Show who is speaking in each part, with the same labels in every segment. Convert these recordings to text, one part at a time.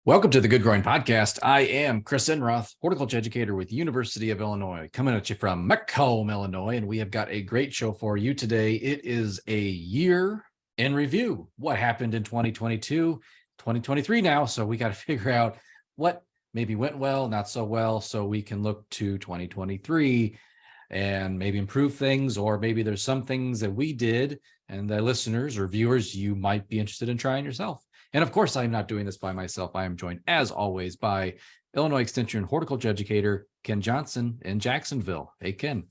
Speaker 1: Welcome to the Good Growing Podcast. I am Chris Enroth, horticulture educator with University of Illinois, coming at you from Macomb, Illinois, and we have got a great show for you today. It is a year in review. What happened in 2022, 2023 now, so we got to figure out what maybe went well, not so well, so we can look to 2023 and maybe improve things, or maybe there's some things that we did and the listeners or viewers you might be interested in trying yourself. And of course, I'm not doing this by myself. I am joined, as always, by Illinois Extension horticulture educator Ken Johnson in Jacksonville. Hey, Ken.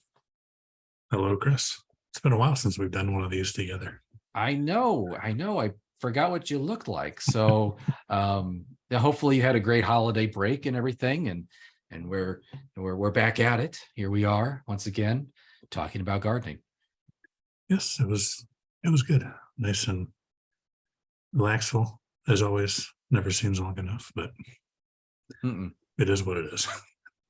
Speaker 2: Hello, Chris. It's been a while since we've done one of these together.
Speaker 1: I know. I forgot what you looked like. So hopefully you had a great holiday break and everything. And we're back at it. Here we are once again talking about gardening.
Speaker 2: Yes, it was good. Nice and relaxful. As always, never seems long enough, but It is what it is.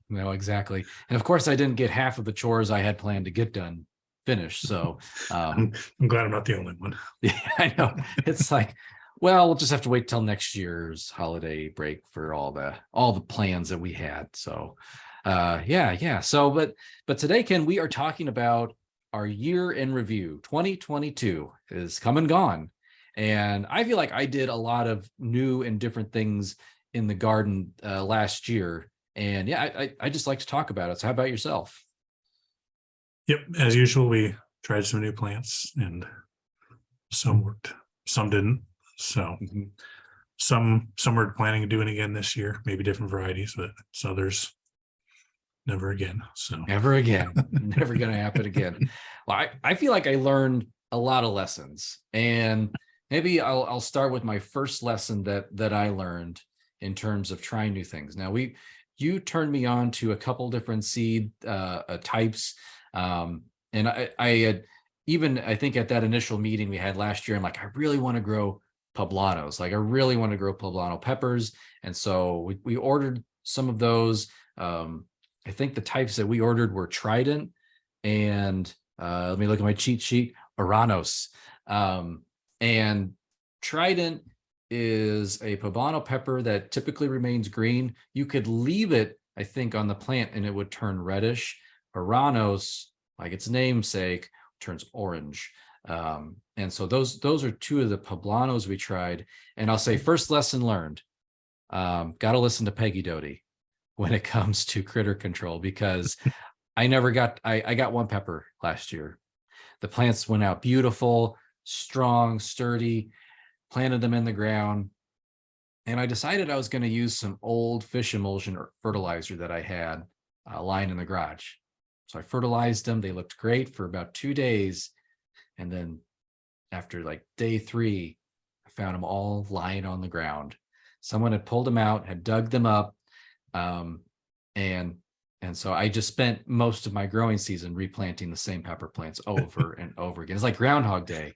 Speaker 1: No, exactly. And of course, I didn't get half of the chores I had planned to get done finished. So
Speaker 2: I'm glad I'm not the only one.
Speaker 1: Yeah, I know. It's like, well, we'll just have to wait till next year's holiday break for all the plans that we had. So yeah. So but today, Ken, we are talking about our year in review. 2022 is come and gone. And I feel like I did a lot of new and different things in the garden last year. And yeah, I just like to talk about it. So how about yourself?
Speaker 2: Yep. As usual, we tried some new plants and some worked, some didn't. So some we're planning on doing again this year, maybe different varieties, but others never again. So
Speaker 1: never again. Never going to happen again. Well, I feel like I learned a lot of lessons, and maybe I'll start with my first lesson that I learned in terms of trying new things. Now, you turned me on to a couple different seed types, and I had even, I think at that initial meeting we had last year, I'm like, I really want to grow poblanos. Like I really want to grow poblano peppers, and so we ordered some of those. I think the types that we ordered were Trident and let me look at my cheat sheet, Oranos. And Trident is a poblano pepper that typically remains green. You could leave it, I think, on the plant and it would turn reddish. Oranos, like its namesake, turns orange. And so those are two of the poblanos we tried. And I'll say first lesson learned, got to listen to Peggy Doty when it comes to critter control, because I got one pepper last year. The plants went out beautiful, strong, sturdy, planted them in the ground. And I decided I was going to use some old fish emulsion or fertilizer that I had lying in the garage. So I fertilized them. They looked great for about 2 days. And then after like day 3, I found them all lying on the ground. Someone had pulled them out, had dug them up. And so I just spent most of my growing season replanting the same pepper plants over and over again. It's like Groundhog Day,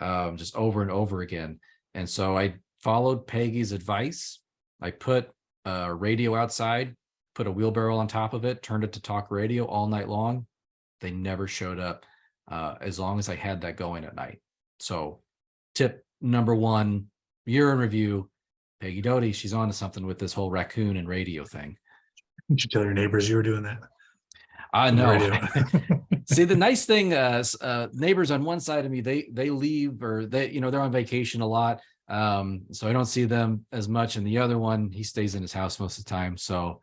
Speaker 1: just over and over again. And so I followed Peggy's advice. I put a radio outside, put a wheelbarrow on top of it, turned it to talk radio all night long. They never showed up as long as I had that going at night. So tip number 1, year in review, Peggy Doty, she's on to something with this whole raccoon and radio thing.
Speaker 2: Did you tell your neighbors you were doing that?
Speaker 1: No. See, the nice thing, neighbors on one side of me, they leave, or they're on vacation a lot. So I don't see them as much. And the other one, he stays in his house most of the time. So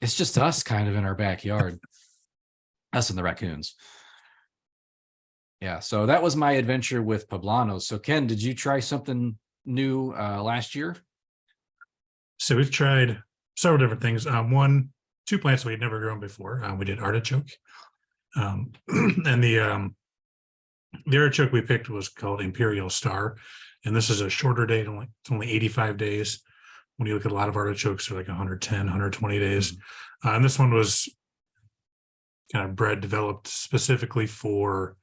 Speaker 1: it's just us kind of in our backyard, us and the raccoons. Yeah. So that was my adventure with poblanos. So Ken, did you try something new last year?
Speaker 2: So we've tried several different things. 2 plants we had never grown before. We did artichoke, and the artichoke we picked was called Imperial Star, and this is a shorter date. It's only 85 days. When you look at a lot of artichokes, they're like 110, 120 days. And this one was kind of developed specifically for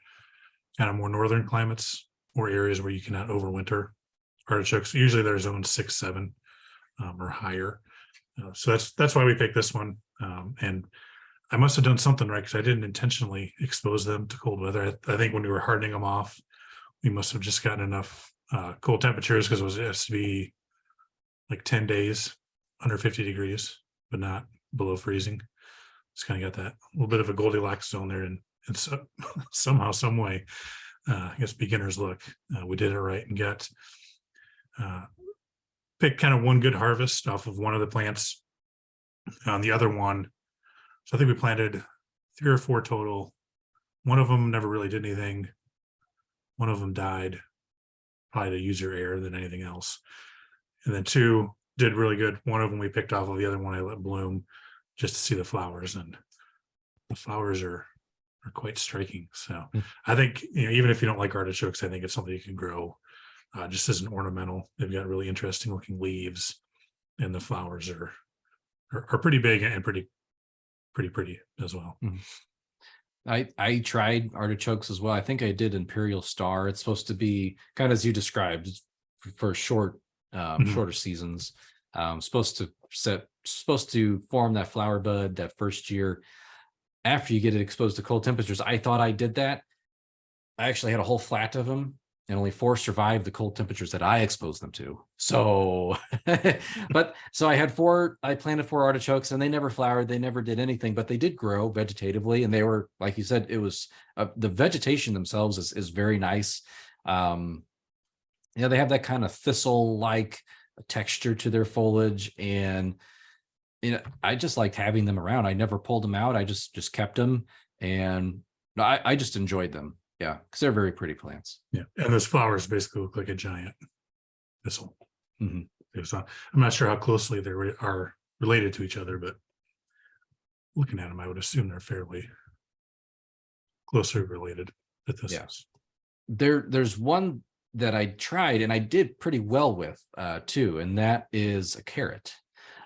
Speaker 2: kind of more northern climates or areas where you cannot overwinter artichokes. Usually they're zone 6, 7 or higher. So that's why we picked this one. And I must have done something right, because I didn't intentionally expose them to cold weather. I think when we were hardening them off, we must have just gotten enough cold temperatures, because it has to be like 10 days under 50 degrees, but not below freezing. It's kind of got that little bit of a Goldilocks zone there, and so, somehow, some way, I guess beginner's luck, we did it right and got picked kind of one good harvest off of one of the plants. On the other one, so I think we planted 3 or 4 total. One of them never really did anything. One of them died, probably to use your air than anything else. And then 2 did really good. One of them we picked off of, the other one I let bloom just to see the flowers, and the flowers are quite striking. So I think, even if you don't like artichokes, I think it's something you can grow just as an ornamental. They've got really interesting looking leaves, and the flowers are pretty big and pretty as well.
Speaker 1: I tried artichokes as well. I think I did Imperial Star. It's supposed to be kind of as you described for shorter seasons. Supposed to form that flower bud that first year after you get it exposed to cold temperatures. I thought I did that. I actually had a whole flat of them, and only 4 survived the cold temperatures that I exposed them to. So, so I planted 4 artichokes, and they never flowered. They never did anything, but they did grow vegetatively. And they were, like you said, it was the vegetation themselves is very nice. They have that kind of thistle-like texture to their foliage. And, I just liked having them around. I never pulled them out. I just kept them, and I just enjoyed them. Yeah, because they're very pretty plants.
Speaker 2: Yeah, and those flowers basically look like a giant thistle.
Speaker 1: Mm-hmm.
Speaker 2: I'm not sure how closely they are related to each other, but looking at them, I would assume they're fairly closely related.
Speaker 1: Yes. There's one that I tried and I did pretty well with too, and that is a carrot.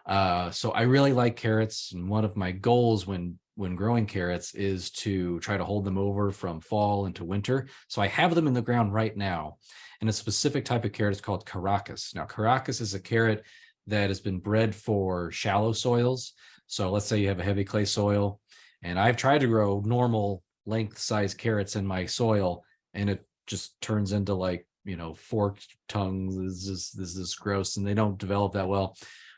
Speaker 1: So I really like carrots, and one of my goals when growing carrots is to try to hold them over from fall into winter. So I have them in the ground right now, and a specific type of carrot is called Caracas. Now, Caracas is a carrot that has been bred for shallow soils. So let's say you have a heavy clay soil, and I've tried to grow normal length size carrots in my soil, and it just turns into forked tongues. This is gross, and they don't develop that well.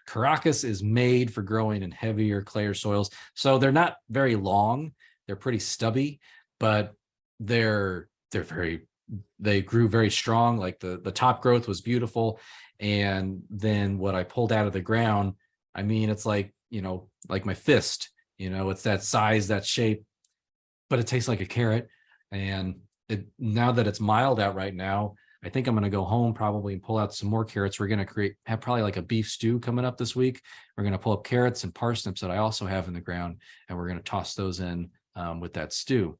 Speaker 1: Caracas is made for growing in heavier, clayer soils. So they're not very long. They're pretty stubby, but they grew very strong. Like the top growth was beautiful. And then what I pulled out of the ground, I mean, it's like my fist, it's that size, that shape, but it tastes like a carrot. And now that it's mild out right now, I think I'm going to go home probably and pull out some more carrots. We're going to have probably like a beef stew coming up this week. We're going to pull up carrots and parsnips that I also have in the ground, and we're going to toss those in with that stew.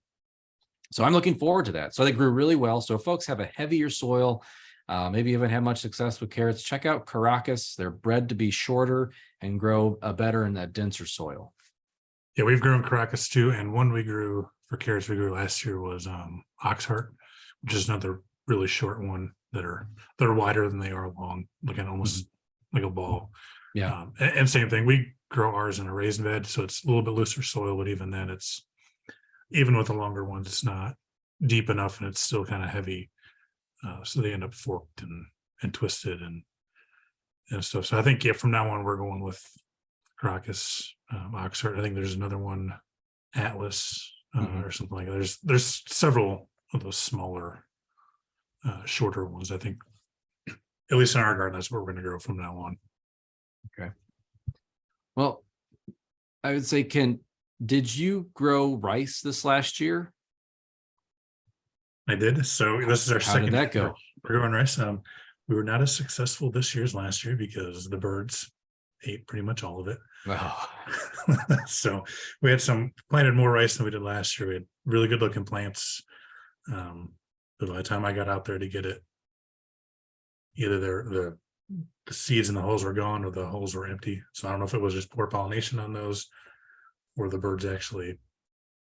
Speaker 1: So I'm looking forward to that. So they grew really well. So if folks have a heavier soil, maybe you haven't had much success with carrots, check out Caracas. They're bred to be shorter and grow better in that denser soil.
Speaker 2: Yeah, we've grown Caracas too. And one we grew for carrots we grew last year was Oxheart, which is another really short one that are wider than they are long, looking almost like a ball.
Speaker 1: Yeah.
Speaker 2: And same thing, we grow ours in a raised bed, so it's a little bit looser soil, but even then even with the longer ones, it's not deep enough, and it's still kind of heavy. So they end up forked and twisted and stuff. So I think from now on we're going with Caracas, Oxheart. I think there's another one, Atlas, or something like that. There's several of those smaller shorter ones. I think, at least in our garden, that's what we're going to grow from now on.
Speaker 1: Okay. Well, I would say, did you grow rice this last year?
Speaker 2: I did. So this is our
Speaker 1: How
Speaker 2: second.
Speaker 1: Did that go?
Speaker 2: We're growing rice. We were not as successful this year as last year because the birds ate pretty much all of it.
Speaker 1: Oh.
Speaker 2: So we had planted more rice than we did last year. We had really good looking plants. But by the time I got out there to get it, either the seeds in the holes were gone or the holes were empty. So I don't know if it was just poor pollination on those or the birds actually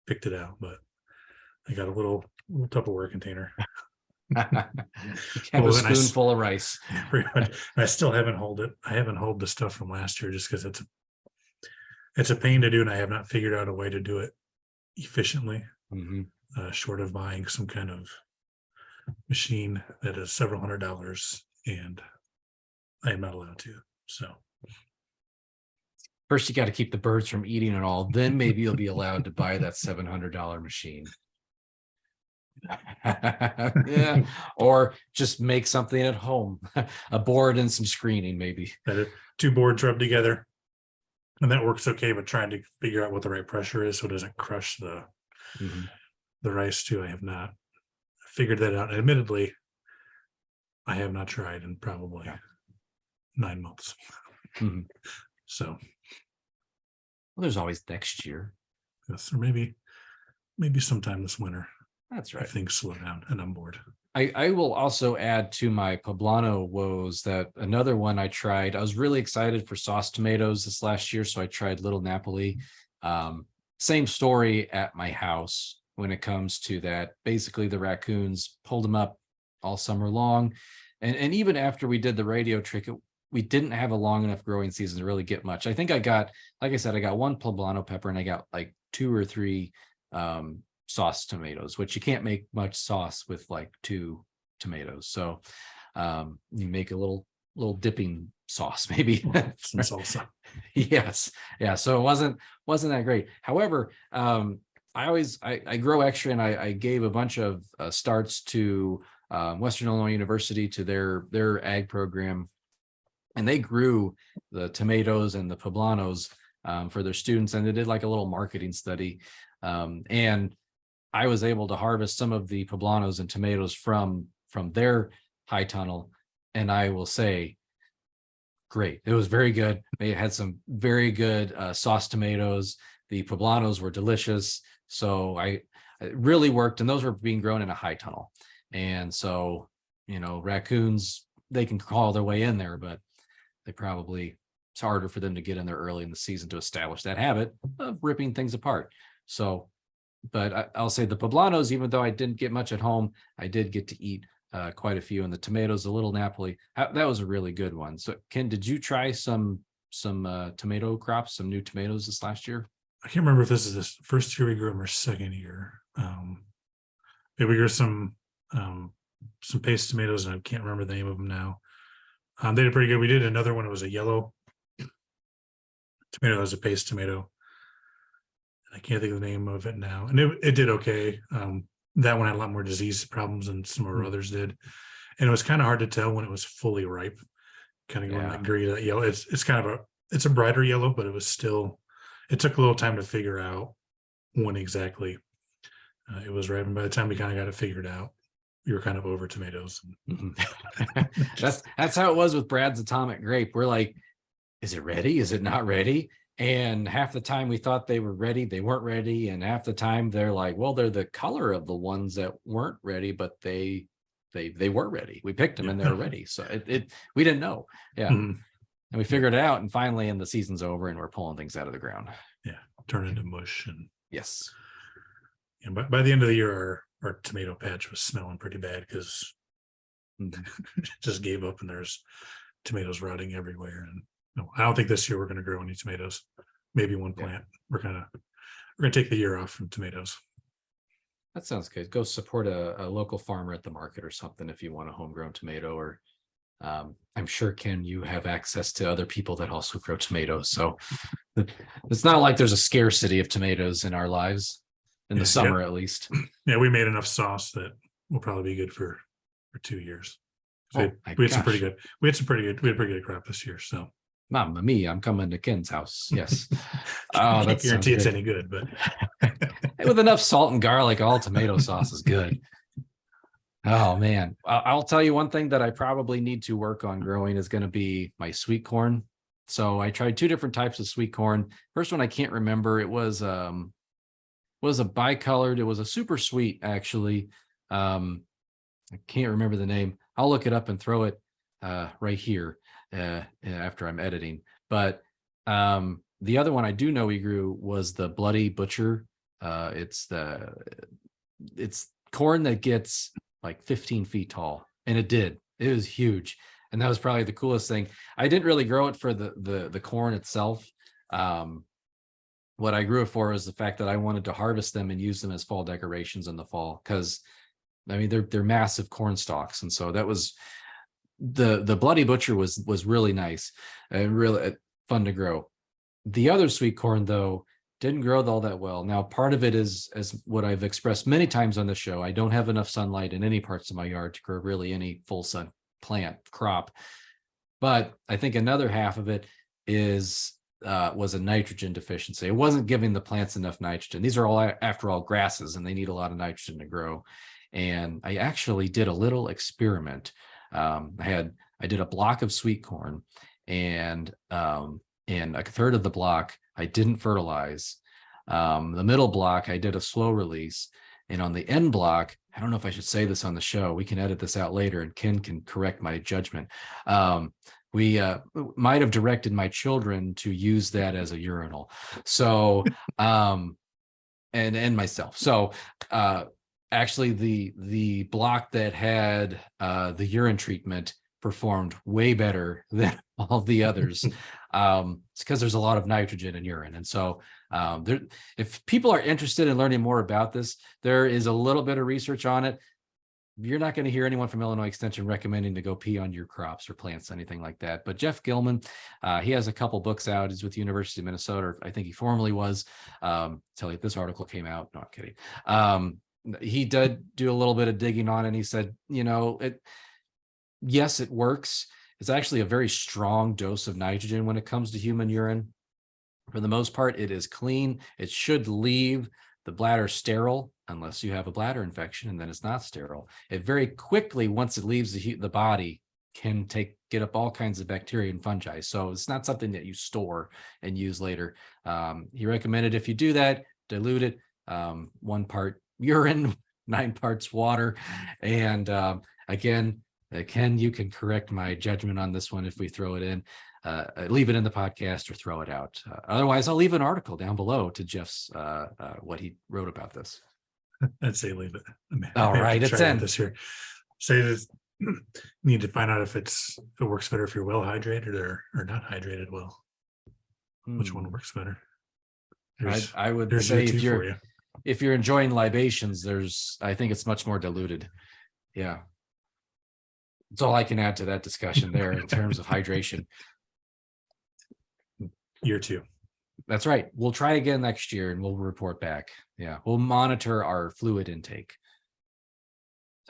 Speaker 2: picked it out, but I got a little Tupperware container.
Speaker 1: Have a spoonful of rice.
Speaker 2: I still haven't hauled it. I haven't hauled the stuff from last year just because it's a pain to do, and I have not figured out a way to do it efficiently, short of buying some kind of machine that is several $100s, and I am not allowed to. So
Speaker 1: first you got to keep the birds from eating it all. Then maybe you'll be allowed to buy that $700 machine. Yeah, or just make something at home, a board and some screening, maybe.
Speaker 2: Two boards rubbed together, and that works okay. But trying to figure out what the right pressure is so it doesn't crush the rice too. I have not figured that out. Admittedly, I have not tried in probably 9 months. So,
Speaker 1: well, there's always next year.
Speaker 2: Yes, or maybe sometime this winter.
Speaker 1: That's right.
Speaker 2: If things slow down, and I'm bored.
Speaker 1: I will also add to my poblano woes that another one I tried. I was really excited for sauce tomatoes this last year, so I tried Little Napoli. Same story at my house when it comes to that. Basically, the raccoons pulled them up all summer long, and even after we did the radio trick, we didn't have a long enough growing season to really get much. I think I got, like I said, I got one poblano pepper, and I got like 2 or 3 sauce tomatoes, which you can't make much sauce with like 2 tomatoes. So you make a little dipping sauce, maybe.
Speaker 2: Some salsa.
Speaker 1: Yes. Yeah. So it wasn't that great. However, I grow extra, and I gave a bunch of starts to Western Illinois University, to their ag program, and they grew the tomatoes and the poblanos for their students, and they did like a little marketing study, and I was able to harvest some of the poblanos and tomatoes from their high tunnel, and I will say, great. It was very good. They had some very good sauce tomatoes. The poblanos were delicious. So it really worked, and those were being grown in a high tunnel. And so, raccoons, they can crawl their way in there, but it's harder for them to get in there early in the season to establish that habit of ripping things apart. So, but I'll say the poblanos, even though I didn't get much at home, I did get to eat quite a few. And the tomatoes, the Little Napoli, that was a really good one. So, Ken, did you try some tomato crops, some new tomatoes this last year?
Speaker 2: I can't remember if this is the first year we grew them or second year. We grew some paste tomatoes, and I can't remember the name of them now. They did pretty good. We did another one. It was a yellow tomato. That was a paste tomato. I can't think of the name of it now, and it did okay. That one had a lot more disease problems than some of our others did, and it was kind of hard to tell when it was fully ripe, kind of going that green to that yellow. It's kind of a brighter yellow, but it took a little time to figure out when exactly it was ripe, and by the time we kind of got it figured out, we were kind of over tomatoes.
Speaker 1: That's how it was with Brad's atomic grape. We're like, is it ready? Is it not ready? And half the time we thought they were ready, they weren't ready. And half the time they're like, well, they're the color of the ones that weren't ready, but they were ready. We picked them and they were ready. So we didn't know. Yeah. And we figured it out. And finally, and the season's over, and we're pulling things out of the ground.
Speaker 2: Yeah. Turn into mush. And
Speaker 1: yes.
Speaker 2: And by the end of the year, our tomato patch was smelling pretty bad because it just gave up, and there's tomatoes rotting everywhere. And no, I don't think this year we're going to grow any tomatoes. Maybe one plant. We're gonna take the year off from tomatoes.
Speaker 1: That sounds good. Go support a local farmer at the market or something if you want a homegrown tomato. Or I'm sure, Ken, you have access to other people that also grow tomatoes. So it's not like there's a scarcity of tomatoes in our lives in the summer, at least.
Speaker 2: Yeah, we made enough sauce that will probably be good for 2 years. We had some pretty good crop this year. So
Speaker 1: Mamma mia, I'm coming to Ken's house. Yes.
Speaker 2: Oh, that's guarantee it's any good, but
Speaker 1: with enough salt and garlic, all tomato sauce is good. Oh man. I'll tell you one thing that I probably need to work on growing is going to be my sweet corn. So I tried 2 different types of sweet corn. First one I can't remember. It was a bicolored. It was a super sweet, actually. I can't remember the name. I'll look it up and throw it right here after I'm editing. But the other one I do know we grew was the Bloody Butcher. It's corn that gets like 15 feet tall, and it was huge, and that was probably the coolest thing. I didn't really grow it for the corn itself. What I grew it for is the fact that I wanted to harvest them and use them as fall decorations in the fall, because I mean they're massive corn stalks, and so that was the Bloody Butcher was really nice and really fun to grow. The other sweet corn, though, didn't grow all that well. Now, part of it is, as what I've expressed many times on the show, I don't have enough sunlight in any parts of my yard to grow really any full sun plant crop. But I think another half of it was a nitrogen deficiency. It wasn't giving the plants enough nitrogen. These are all, after all, grasses, and they need a lot of nitrogen to grow. And I actually did a little experiment. I did a block of sweet corn, and a third of the block I didn't fertilize. The middle block I did a slow release, and on the end block, I don't know if I should say this on the show. We can edit this out later, and Ken can correct my judgment. We might have directed my children to use that as a urinal. So, and myself. So, actually, the block that had the urine treatment performed way better than all the others. It's because there's a lot of nitrogen in urine. And so if people are interested in learning more about this, there is a little bit of research on it. You're not going to hear anyone from Illinois Extension recommending to go pee on your crops or plants, anything like that. But Jeff Gilman, he has a couple books out. He's with the University of Minnesota. I think he formerly was. Tell you, this article came out. No, I'm kidding. He did do a little bit of digging on it, and he said, yes, it works. It's actually a very strong dose of nitrogen when it comes to human urine. For the most part, it is clean. It should leave the bladder sterile unless you have a bladder infection, and then it's not sterile. It very quickly, once it leaves the body, can get up all kinds of bacteria and fungi. So it's not something that you store and use later. He recommended if you do that, dilute it, 1 part urine, 9 parts water. And again, Ken, you can correct my judgment on this one if we throw it in. Leave it in the podcast or throw it out. Otherwise, I'll leave an article down below to Jeff's what he wrote about this.
Speaker 2: I'd say leave it.
Speaker 1: All right, it's in
Speaker 2: this here. Say this. Need to find out if it works better if you're well hydrated or not hydrated well. Which one works better?
Speaker 1: I would say if you're enjoying libations, I think it's much more diluted. Yeah. That's all I can add to that discussion there in terms of hydration.
Speaker 2: Year 2.
Speaker 1: That's right. We'll try again next year and we'll report back. Yeah. We'll monitor our fluid intake.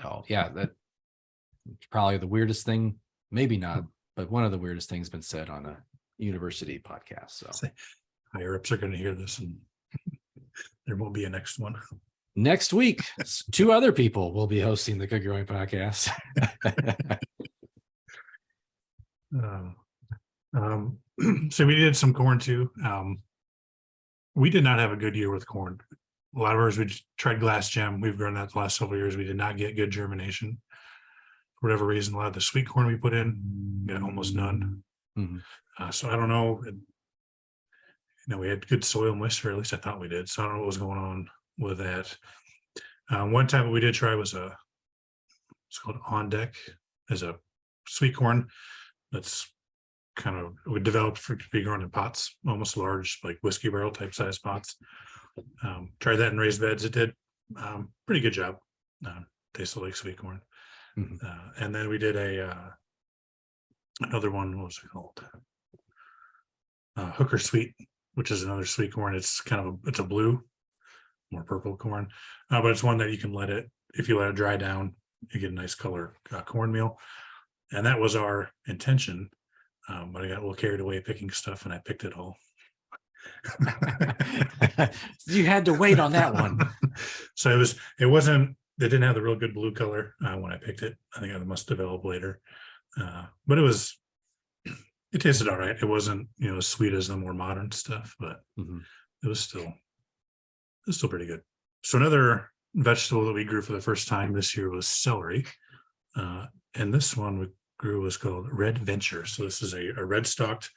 Speaker 1: So yeah, that's probably the weirdest thing, maybe not, but one of the weirdest things been said on a university podcast. So
Speaker 2: higher ups are going to hear this and there won't be a next one.
Speaker 1: Next week, 2 other people will be hosting the Good Growing podcast.
Speaker 2: So we did some corn too. We did not have a good year with corn. A lot of ours, we tried glass gem. We've grown that the last several years. We did not get good germination. For whatever reason, a lot of the sweet corn we put in, got almost none. Mm-hmm. So I don't know. We had good soil moisture, at least I thought we did. So I don't know what was going on with that. One time we did try it's called On Deck, as a sweet corn that's we developed to be grown in pots, almost large, like whiskey barrel type size pots. Tried that in raised beds. It did pretty good job. Tasted like sweet corn. Mm-hmm. And then we did another one. What was it called? Hooker Sweet, which is another sweet corn. It's it's a blue, more purple corn, but it's one that you can if you let it dry down, you get a nice color cornmeal. And that was our intention. But I got a little carried away picking stuff and I picked it all.
Speaker 1: You had to wait on that one.
Speaker 2: So they didn't have the real good blue color when I picked it. I think I must develop later. But it tasted all right. It wasn't, as sweet as the more modern stuff, but it was still pretty good. So another vegetable that we grew for the first time this year was celery. And this one we grew was called Red Venture. So this is a red stalked,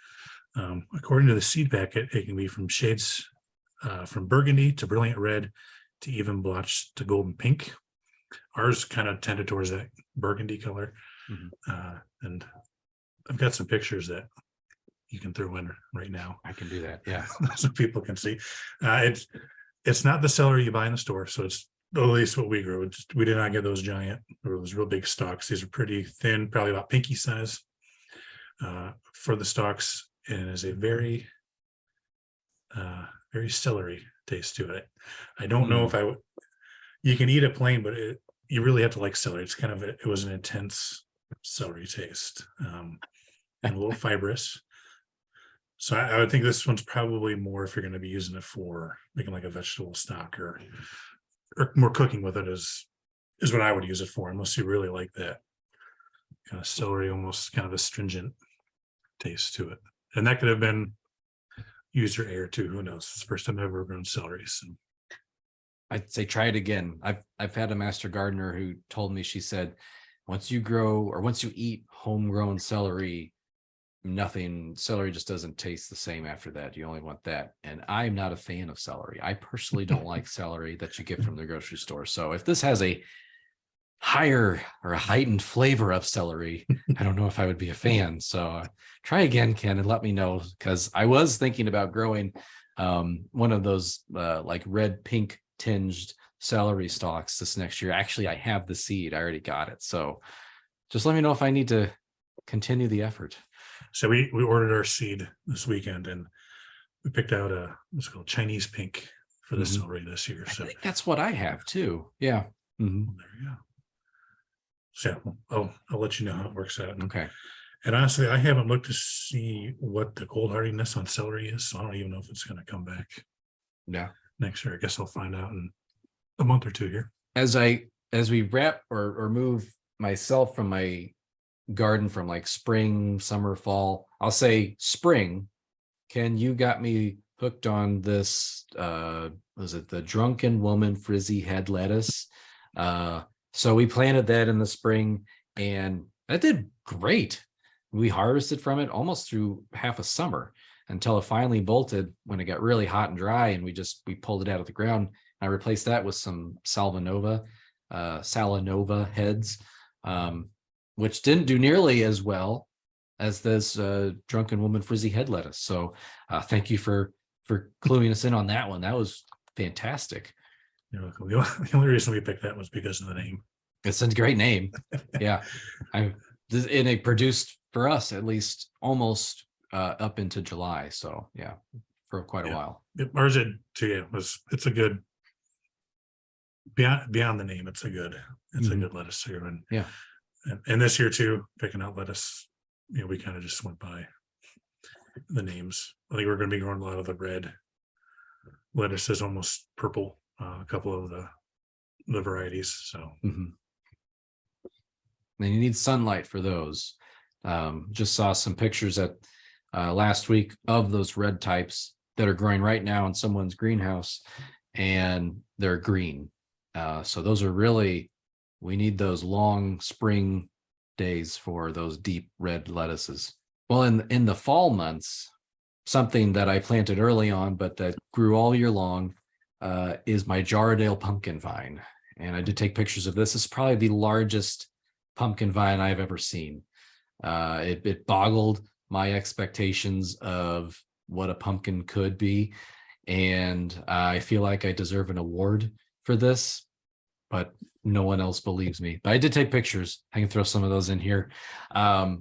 Speaker 2: according to the seed packet, it can be from shades from burgundy to brilliant red to even blotched to golden pink. Ours kind of tended towards that burgundy color. And I've got some pictures that you can throw in right now.
Speaker 1: I can do that. Yeah.
Speaker 2: So people can see. It's not the celery you buy in the store. So it's at least what we grew. We did not get those giant or those real big stalks. These are pretty thin, probably about pinky size for the stalks. And it is a very very celery taste to it. I don't know if I would. You can eat it plain, but you really have to like celery. It's kind of it was an intense celery taste, and a little fibrous. So I would think this one's probably more if you're going to be using it for making like a vegetable stock or more cooking with it is what I would use it for, unless you really like that kind of celery, almost kind of astringent taste to it. And that could have been used or air too. Who knows? It's the first time I've ever grown celery. So
Speaker 1: I'd say try it again. I've had a master gardener who told me, she said, once you grow or once you eat homegrown celery, celery just doesn't taste the same after that. You only want that. And I'm not a fan of celery. I personally don't like celery that you get from the grocery store. So if this has a higher or a heightened flavor of celery, I don't know if I would be a fan. So try again, Ken, and let me know, because I was thinking about growing one of those like red pink tinged celery stalks this next year. Actually, I have the seed. I already got it. So just let me know if I need to continue the effort.
Speaker 2: So we ordered our seed this weekend, and we picked out what's called Chinese pink for the celery this year. So
Speaker 1: I think that's what I have too. Yeah.
Speaker 2: There we go. So I'll let you know how it works out.
Speaker 1: Okay.
Speaker 2: And honestly, I haven't looked to see what the cold hardiness on celery is, so I don't even know if it's going to come back.
Speaker 1: Yeah.
Speaker 2: Next year, I guess I'll find out in a month or two here.
Speaker 1: As we wrap or move myself from my garden from like spring, summer, fall, I'll say spring. Ken, you got me hooked on this. Was it the Drunken Woman Frizzy head lettuce? So we planted that in the spring, and that did great. We harvested from it almost through half a summer until it finally bolted when it got really hot and dry, and we pulled it out of the ground. I replaced that with some Salanova heads, which didn't do nearly as well as this Drunken Woman Frizzy head lettuce. So thank you for cluing us in on that one. That was fantastic.
Speaker 2: You're welcome. The only reason we picked that was because of the name.
Speaker 1: It's a great name. Yeah. And it produced for us at least almost up into July. So yeah, for quite a while.
Speaker 2: Ours did too. Yeah, it's a good beyond the name. It's a good lettuce here. And this year too, picking out lettuce, we kind of just went by the names. I think we're going to be growing a lot of the red lettuces, almost purple. A couple of the varieties. So,
Speaker 1: and you need sunlight for those. Just saw some pictures at last week of those red types that are growing right now in someone's greenhouse, and they're green. So those are really, we need those long spring days for those deep red lettuces. Well, in the fall months, something that I planted early on, but that grew all year long, is my Jarrahdale pumpkin vine. And I did take pictures of this. This is probably the largest pumpkin vine I've ever seen. It boggled my expectations of what a pumpkin could be. And I feel like I deserve an award for this, but no one else believes me. But I did take pictures. I can throw some of those in here. I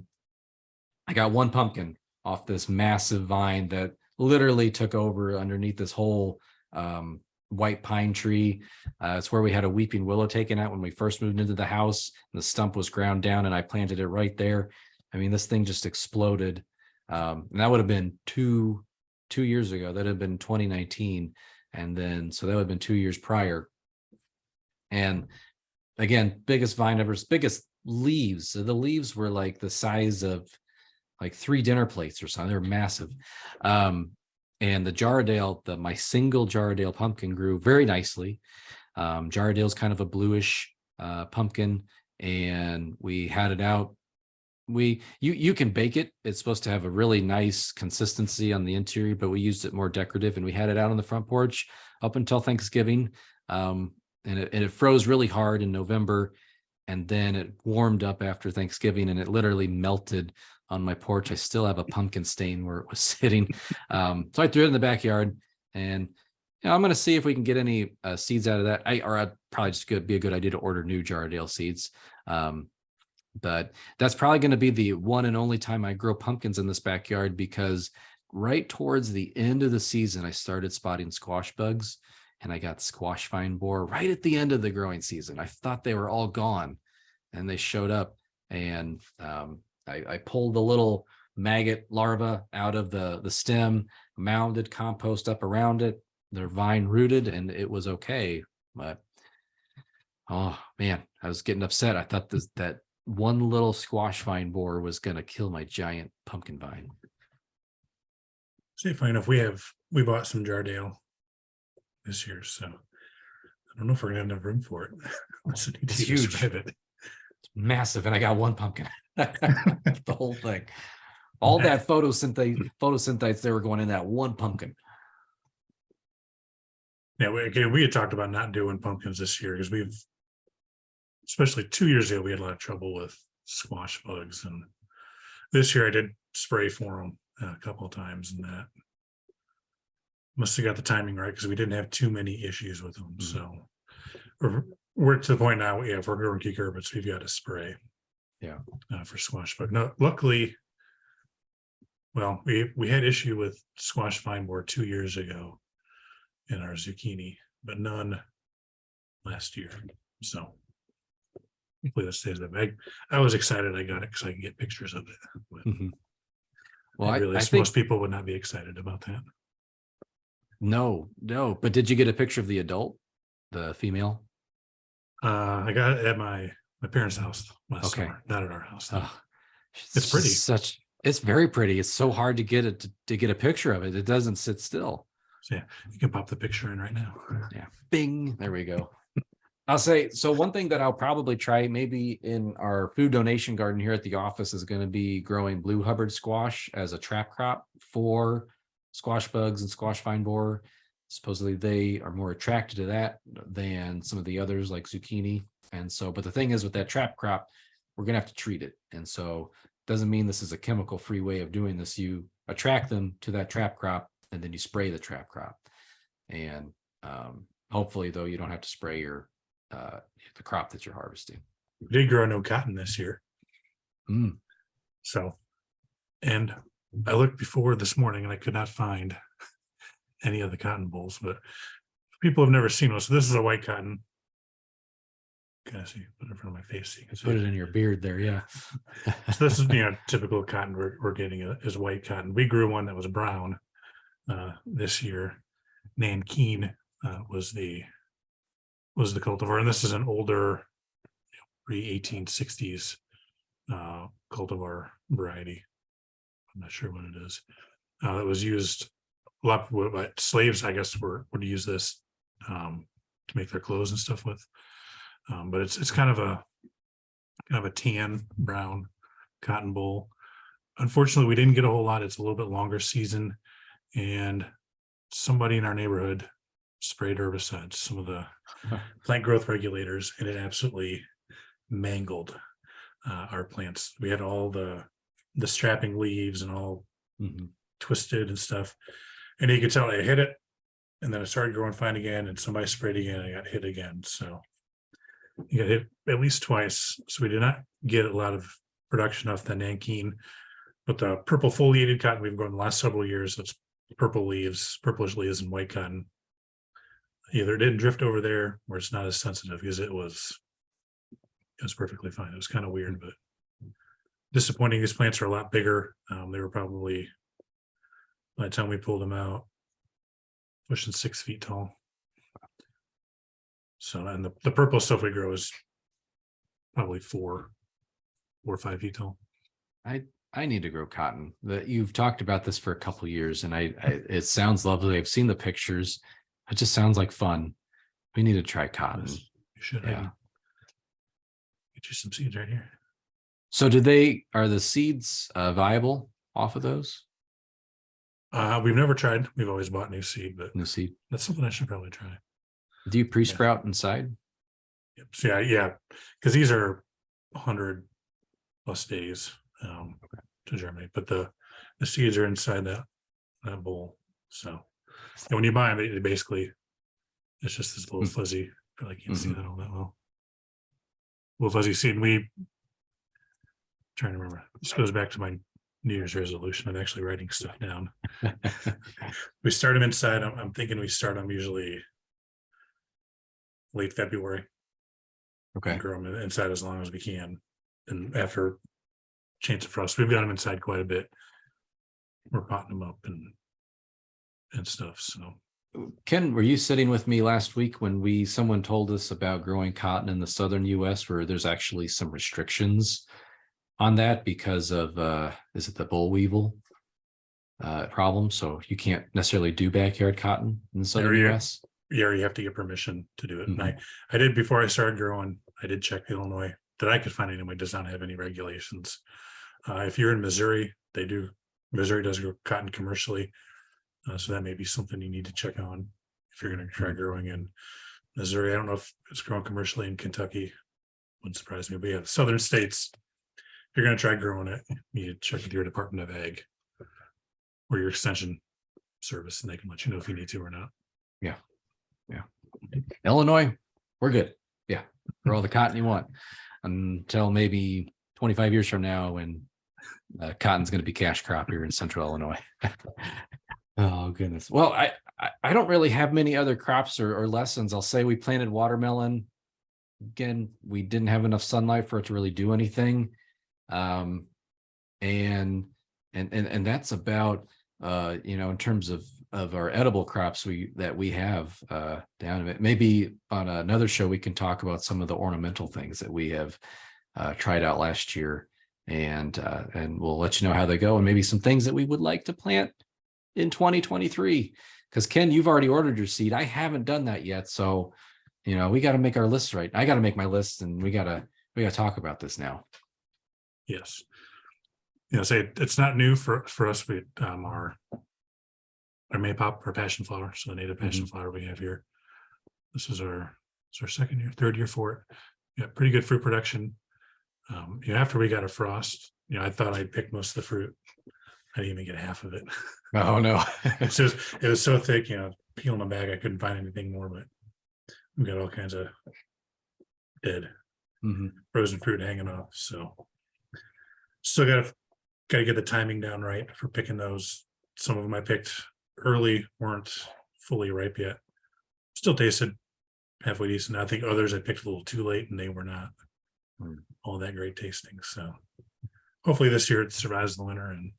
Speaker 1: got one pumpkin off this massive vine that literally took over underneath this whole white pine tree. It's where we had a weeping willow taken out when we first moved into the house, and the stump was ground down, and I planted it right there. I mean, this thing just exploded. And that would have been two years ago. That would have been 2019. And then, so that would have been 2 years prior. And again, biggest vine ever, biggest leaves. So the leaves were like the size of like 3 dinner plates or something. They're massive. And the Jarrahdale, my single Jarrahdale pumpkin grew very nicely. Jarrahdale's kind of a bluish pumpkin, and we had it out. You can bake it. It's supposed to have a really nice consistency on the interior, but we used it more decorative, and we had it out on the front porch up until Thanksgiving. And it froze really hard in November, and then it warmed up after Thanksgiving, and it literally melted on my porch. I still have a pumpkin stain where it was sitting. So I threw it in the backyard, and I'm going to see if we can get any seeds out of that. I'd probably just be a good idea to order new Jarrahdale seeds. But that's probably going to be the one and only time I grow pumpkins in this backyard, because right towards the end of the season, I started spotting squash bugs, and I got squash vine borer right at the end of the growing season. I thought they were all gone, and they showed up, and I pulled the little maggot larva out of the stem, mounded compost up around it. They're vine rooted, and it was okay. But oh man, I was getting upset. I thought that one little squash vine borer was going to kill my giant pumpkin vine.
Speaker 2: See, fine enough, we bought some Jarrahdale this year, so I don't know if we're gonna have enough room for it.
Speaker 1: It's huge. It's massive, and I got one pumpkin. The whole thing. All that photosynthetes they were going in that one pumpkin.
Speaker 2: Yeah, we had talked about not doing pumpkins this year because especially 2 years ago, we had a lot of trouble with squash bugs, and this year I did spray for them a couple of times, and that must have got the timing right because we didn't have too many issues with them. So we're to the point now. Yeah, if we're growing cucurbits, we've got to spray.
Speaker 1: Yeah,
Speaker 2: for squash bug. No, luckily, well, we had issue with squash vine borer 2 years ago in our zucchini, but none last year. So hopefully that stays that way. I was excited I got it because I can get pictures of it. But
Speaker 1: well,
Speaker 2: I realize most people would not be excited about that.
Speaker 1: No. But did you get a picture of the adult, the female?
Speaker 2: I got it at my parents' house last summer, not at our house. No. It's pretty.
Speaker 1: It's very pretty. It's so hard to get it to get a picture of it. It doesn't sit still.
Speaker 2: So yeah, you can pop the picture in right now.
Speaker 1: Yeah, bing. There we go. I'll say, so one thing that I'll probably try maybe in our food donation garden here at the office is going to be growing blue Hubbard squash as a trap crop for squash bugs and squash vine borer. Supposedly they are more attracted to that than some of the others like zucchini. And so, but the thing is with that trap crop, we're going to have to treat it. And so it doesn't mean this is a chemical free way of doing this. You attract them to that trap crop and then you spray the trap crop. And hopefully though, you don't have to spray the crop that you're harvesting.
Speaker 2: We did grow no cotton this year. So, and I looked before this morning and I could not find any of the cotton bolls, but people have never seen those. So this is a white cotton. Can I see? Put it in front of my face. So you can see
Speaker 1: put it in your beard there. Yeah.
Speaker 2: So this is, typical cotton we're getting is white cotton. We grew one that was brown this year. Nankeen was the cultivar, and this is an older pre-1860s cultivar variety. I'm not sure what it is. That was used a lot by slaves, I guess, would use this to make their clothes and stuff with. But it's kind of a tan brown cotton boll. Unfortunately, we didn't get a whole lot. It's a little bit longer season, and somebody in our neighborhood sprayed herbicides, some of the plant growth regulators, and it absolutely mangled our plants. We had all the strapping leaves and all twisted and stuff, and you could tell I hit it, and then it started growing fine again, and somebody sprayed again, and I got hit again. So you got hit at least twice. So we did not get a lot of production off the Nankeen, but the purple foliated cotton we've grown the last several years, that's purplish leaves and white cotton. Either it didn't drift over there or it's not as sensitive, because it was perfectly fine. It was kind of weird, but disappointing. These plants are a lot bigger. They were probably, by the time we pulled them out, pushing 6 feet tall. So, and the purple stuff we grow is probably 4 or 5 feet tall.
Speaker 1: I need to grow cotton. You've talked about this for a couple of years, and it sounds lovely. I've seen the pictures. It just sounds like fun. We need to try cotton.
Speaker 2: You should.
Speaker 1: Yeah.
Speaker 2: Get you some seeds right here.
Speaker 1: So are the seeds viable off of those?
Speaker 2: We've never tried. We've always bought new seed, but
Speaker 1: New seed.
Speaker 2: that's something I should probably try.
Speaker 1: Do you pre-sprout inside?
Speaker 2: Yep. So yeah, because these are 100+ days to germinate, but the seeds are inside that bowl. So, and when you buy them, it basically, it's just this little fuzzy. I feel like you can see that all that well. Little fuzzy seed. And trying to remember. This goes back to my New Year's resolution of actually writing stuff down. We start them inside. I'm thinking we start them usually late February.
Speaker 1: Okay.
Speaker 2: And grow them inside as long as we can. And after chance of frost, we've got them inside quite a bit. We're potting them up and stuff. So
Speaker 1: Ken, were you sitting with me last week when someone told us about growing cotton in the southern US where there's actually some restrictions on that because of is it the boll weevil problem? So you can't necessarily do backyard cotton in the southern US.
Speaker 2: Yeah, you have to get permission to do it. And I did before I started growing, I did check Illinois that I could find anyway does not have any regulations. If you're in Missouri, Missouri does grow cotton commercially. So that may be something you need to check on if you're going to try growing in Missouri. I don't know if it's grown commercially in Kentucky. Wouldn't surprise me. But yeah, the southern states, if you're going to try growing it, you need to check with your Department of Ag or your extension service, and they can let you know if you need to or not.
Speaker 1: Yeah. Illinois, we're good. Yeah. Grow all the cotton you want until maybe 25 years from now when cotton's going to be cash crop here in central Illinois. Oh, goodness. Well, I don't really have many other crops or lessons. I'll say we planted watermelon. Again, we didn't have enough sunlight for it to really do anything. And that's about, in terms of our edible crops that we have down. Maybe on another show, we can talk about some of the ornamental things that we have tried out last year, and we'll let you know how they go, and maybe some things that we would like to plant in 2023. Because Ken, you've already ordered your seed. I haven't done that yet, so we got to make our lists right. I got to make my list, and we got to talk about this now.
Speaker 2: Yes, say it's not new for us. We our Maypop, our passion flower, so the native passion flower we have here. This is our third year for it. Yeah, pretty good fruit production. After we got a frost, I thought I'd pick most of the fruit. I didn't even get half of it.
Speaker 1: Oh no.
Speaker 2: It was so thick, peeling the bag, I couldn't find anything more, but we got all kinds of dead frozen fruit hanging off. So still got to get the timing down right for picking those. Some of them I picked early weren't fully ripe yet. Still tasted halfway decent. I think others I picked a little too late and they were not all that great tasting. So hopefully this year it survives the winter and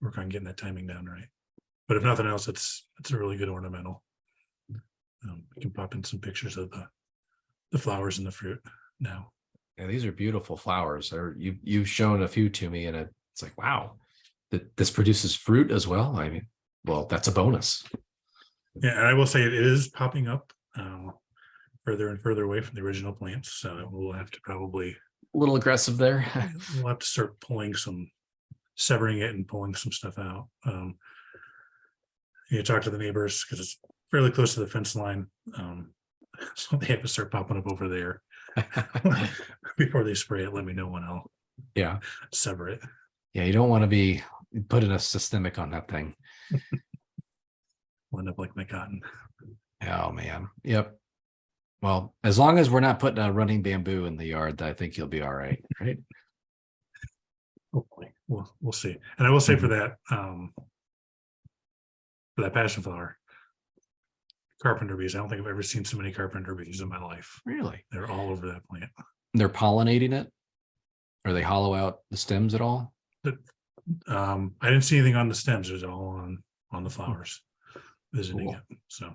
Speaker 2: work on getting that timing down right. But if nothing else, it's a really good ornamental. We can pop in some pictures of the flowers and the fruit now.
Speaker 1: Yeah, these are beautiful flowers. You've shown a few to me, and it's like, wow, that this produces fruit as well. I mean, well, that's a bonus.
Speaker 2: Yeah, and I will say it is popping up further and further away from the original plants. So we'll have to probably
Speaker 1: a little aggressive there.
Speaker 2: We'll have to start severing it and pulling some stuff out. You talk to the neighbors because it's fairly close to the fence line. So they have to start popping up over there before they spray it. Let me know when I'll sever it.
Speaker 1: Yeah, you don't want to be putting a systemic on that thing.
Speaker 2: We'll end up like my cotton.
Speaker 1: Oh man. Yep. Well, as long as we're not putting a running bamboo in the yard, I think you'll be all right. Right.
Speaker 2: Hopefully. We'll see. And I will say for that passion flower, carpenter bees. I don't think I've ever seen so many carpenter bees in my life.
Speaker 1: Really?
Speaker 2: They're all over that plant.
Speaker 1: They're pollinating it? Or they hollow out the stems at all?
Speaker 2: I didn't see anything on the stems. It was all on the flowers visiting it. So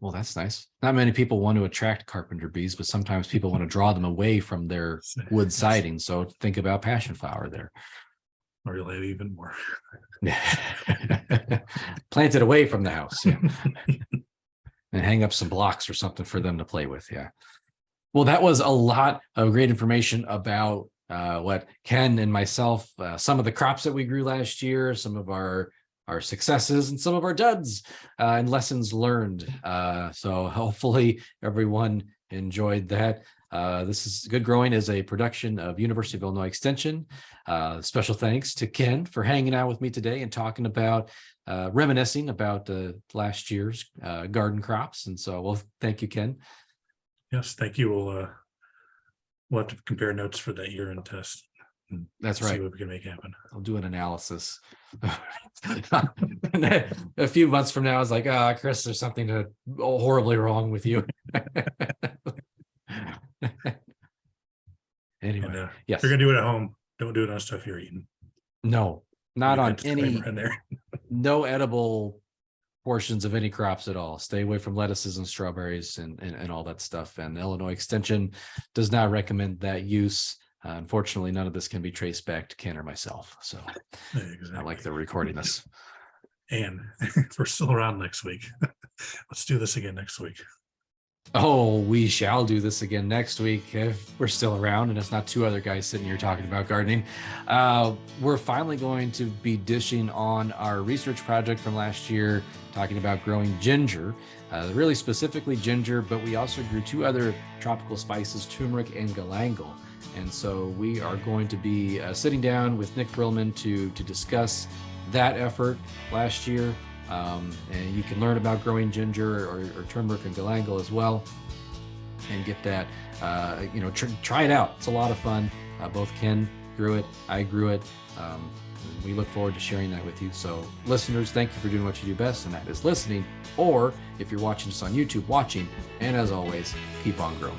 Speaker 1: well, that's nice. Not many people want to attract carpenter bees, but sometimes people want to draw them away from their wood siding. So think about passion flower there.
Speaker 2: Or you'll have even more.
Speaker 1: Plant it away from the house. Yeah. And hang up some blocks or something for them to play with. Yeah. Well, that was a lot of great information about what Ken and myself, some of the crops that we grew last year, some of our successes and some of our duds and lessons learned. So hopefully everyone enjoyed that. This is Good Growing is a production of University of Illinois Extension. Special thanks to Ken for hanging out with me today and talking about reminiscing about last year's garden crops. And so, well, thank you, Ken.
Speaker 2: Yes, thank you. We'll have to compare notes for that year-end test. and
Speaker 1: That's
Speaker 2: see
Speaker 1: right.
Speaker 2: what we can make happen.
Speaker 1: I'll do an analysis. And then a few months from now, it's like, Chris, there's something horribly wrong with you. Anyway,
Speaker 2: And
Speaker 1: yes.
Speaker 2: if you're gonna do it at home, don't do it on stuff you're eating.
Speaker 1: No, not
Speaker 2: Leave
Speaker 1: on
Speaker 2: that disclaimer
Speaker 1: any,
Speaker 2: in there.
Speaker 1: no edible portions of any crops at all. Stay away from lettuces and strawberries and all that stuff. And Illinois Extension does not recommend that use. Unfortunately, none of this can be traced back to Ken or myself. So
Speaker 2: Exactly.
Speaker 1: I like the recording this.
Speaker 2: And if we're still around next week, let's do this again next week.
Speaker 1: Oh, we shall do this again next week if we're still around and it's not two other guys sitting here talking about gardening. We're finally going to be dishing on our research project from last year, talking about growing ginger, really specifically ginger, but we also grew two other tropical spices, turmeric and galangal. And so we are going to be sitting down with Nick Frillman to discuss that effort last year. And you can learn about growing ginger or turmeric and galangal as well, and get that, try it out. It's a lot of fun. Both Ken grew it, I grew it. We look forward to sharing that with you. So listeners, thank you for doing what you do best, and that is listening, or if you're watching us on YouTube, watching. And as always, keep on growing.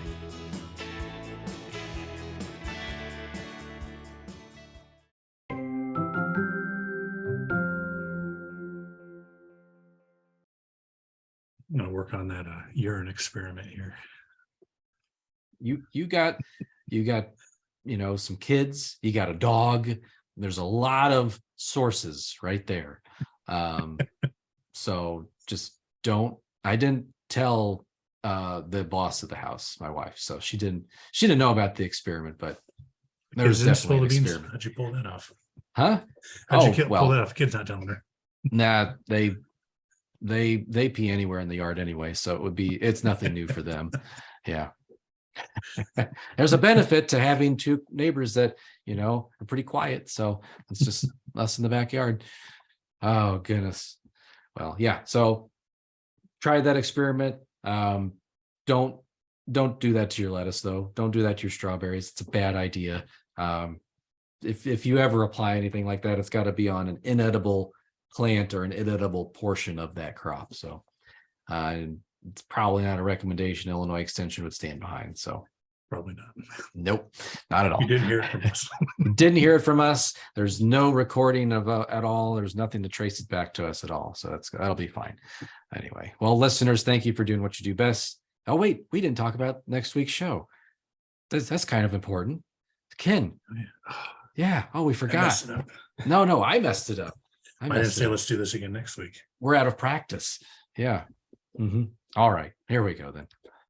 Speaker 2: I'm gonna work on that urine experiment here.
Speaker 1: You got some kids, you got a dog. There's a lot of sources right there. So just I didn't tell the boss of the house, my wife, so she didn't know about the experiment, but there was definitely an experiment.
Speaker 2: How'd you pull that off?
Speaker 1: Huh?
Speaker 2: How'd you pull that off? Kid's not telling her.
Speaker 1: Nah, they pee anywhere in the yard anyway, so it's nothing new for them. Yeah. There's a benefit to having two neighbors that are pretty quiet, so it's just us in the backyard. Oh goodness. Well, yeah, so try that experiment. Don't do that to your lettuce, though. Don't do that to your strawberries. It's a bad idea. If you ever apply anything like that, it's got to be on an inedible plant or an inedible portion of that crop. So it's probably not a recommendation Illinois Extension would stand behind. So
Speaker 2: probably not.
Speaker 1: Nope, not at all.
Speaker 2: You didn't hear it from us.
Speaker 1: Didn't hear it from us. There's no recording of at all. There's nothing to trace it back to us at all. So that'll be fine. Anyway, well, listeners, thank you for doing what you do best. Oh wait, we didn't talk about next week's show. That's kind of important. Ken. Yeah. Oh, we forgot. No, I messed it up.
Speaker 2: I didn't say let's do this again next week.
Speaker 1: We're out of practice. Yeah. All right. Here we go then.